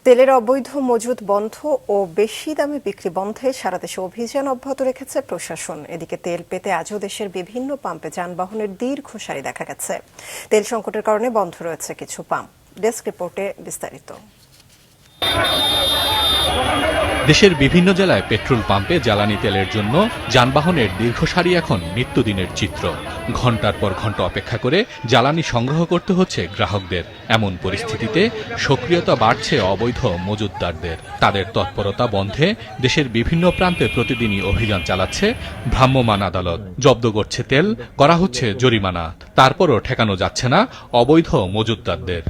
তেলের অবৈধ মজুদ বন্ধ ও বেশি দামে বিক্রি বন্ধে সারা দেশে অভিযান অব্যাহত রেখেছে প্রশাসন। এদিকে তেল পেতে আজও দেশের বিভিন্ন পাম্পে যানবাহনের দীর্ঘ সারি দেখা গেছে। তেল সংকটের কারণে বন্ধ রয়েছে কিছু পাম্প। ডেস্ক রিপোর্টে বিস্তারিত। দেশের বিভিন্ন জেলায় পেট্রোল পাম্পে জ্বালানি তেলের জন্য যানবাহনের দীর্ঘ সারি এখন নিত্যদিনের চিত্র। ঘন্টার পর ঘন্টা অপেক্ষা করে জ্বালানি সংগ্রহ করতে হচ্ছে গ্রাহকদের। এমন পরিস্থিতিতে সক্রিয়তা বাড়ছে অবৈধ মজুতদারদের। তাদের তৎপরতা বন্ধে দেশের বিভিন্ন প্রান্তে প্রতিদিনই অভিযান চালাচ্ছে ভ্রাম্যমাণ আদালত। জব্দ করছে তেল, করা হচ্ছে জরিমানা। তারপরও ঠেকানো যাচ্ছে না অবৈধ মজুতদারদের।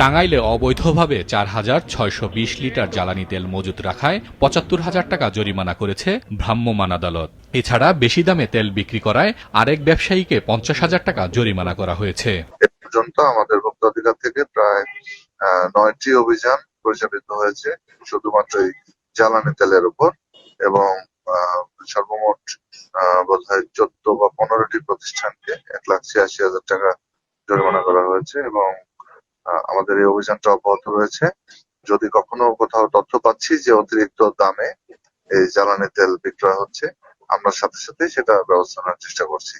টাঙ্গাইলে অবৈধভাবে ৪,৬২০ লিটার জ্বালানি তেল মজুত রাখায় ৭৫,০০০ টাকা জরিমানা করেছে ভ্রাম্যমাণ আদালত। এছাড়া বেশি দামে তেল বিক্রি করায় আরেক ব্যবসায়ীকে ৫০,০০০ টাকা জরিমানা করা হয়েছে। এ পর্যন্ত আমাদের ভোক্তা অধিকার থেকে প্রায় ৯টি অভিযান পরিচালিত হয়েছে শুধুমাত্র এই জ্বালানি তেলের উপর, এবং সর্বমোট বোধহয় ১৪ বা ১৫টি প্রতিষ্ঠানকে ১,৮৬,০০০ টাকা জরিমানা করা হয়েছে। এবং আমাদের এই অভিযানটা অব্যাহত রয়েছে। যদি কখনো কোথাও তথ্য পাচ্ছি যে অতিরিক্ত দামে এই জ্বালানি তেল বিক্রয় হচ্ছে, আমরা সাথে সাথে সেটা ব্যবস্থা নেওয়ার চেষ্টা করছি।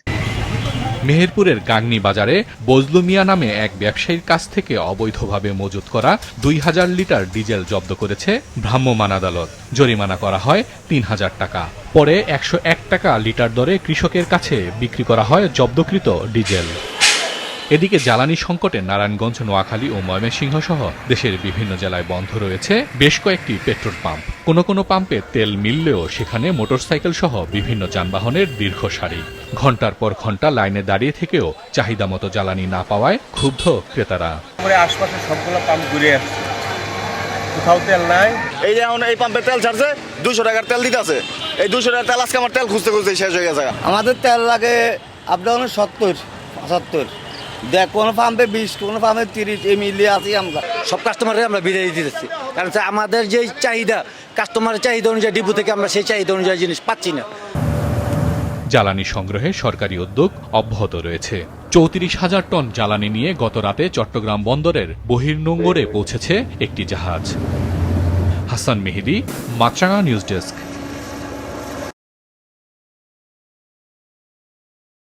মেহেরপুরের গাংনী বাজারে বজলু মিয়া নামে এক ব্যবসায়ীর কাছ থেকে অবৈধভাবে মজুত করা ২,০০০ লিটার ডিজেল জব্দ করেছে ভ্রাম্যমাণ আদালত। জরিমানা করা হয় ৩,০০০ টাকা। পরে ১০১ টাকা লিটার দরে কৃষকের কাছে বিক্রি করা হয় জব্দকৃত ডিজেল। এদিকে জ্বালানি সংকটে নারায়ণগঞ্জ, নোয়াখালী ও ময়মনসিংহ সহ দেশের বিভিন্ন জেলায় বন্ধ রয়েছে বেশ কয়েকটি পেট্রোল পাম্প। কোনো পাম্পে তেল মিললেও সেখানে মোটরসাইকেল সহ বিভিন্ন যানবাহনের দীর্ঘ সারি। ঘন্টার পর ঘন্টা লাইনে দাঁড়িয়ে থেকেও চাহিদা মতো জ্বালানি না পাওয়ায় ক্ষুব্ধ ক্রেতারা। আশপাশে সবগুলো পাম্প ঘুরে আসছে, কোথাও তেল নাই। এই যে এখন এই পাম্পে তেল ছাড়ছে, ২০০ টাকার তেল দিতে আছে। এই ২০০ টাকার তেল আজকে আমার তেল খুঁজতে খুঁজতে শেষ হয়ে গেছে। আমাদের তেল লাগে আপনার ৭০-৭৫, দেখ কোনো পাম্পে ২০, কোনো পাম্পে ৩০, এই মিলিয়ে আছি আমরা। সব কাস্টমারে আমরা বিদায় দিতেছি, কারণ আমাদের যে চাহিদা, কাস্টমারের চাহিদা অনুযায়ী ডিপো থেকে আমরা সেই চাহিদা অনুযায়ী জিনিস পাচ্ছি না। জ্বালানি সংগ্রহে সরকারি উদ্যোগ অব্যাহত রয়েছে। ৩৪,০০০ টন জ্বালানি নিয়ে গত রাতে চট্টগ্রাম বন্দরের বহির্নোঙরে পৌঁছেছে একটি জাহাজ। হাসান মেহেদী, মাছরাঙা নিউজ ডেস্ক।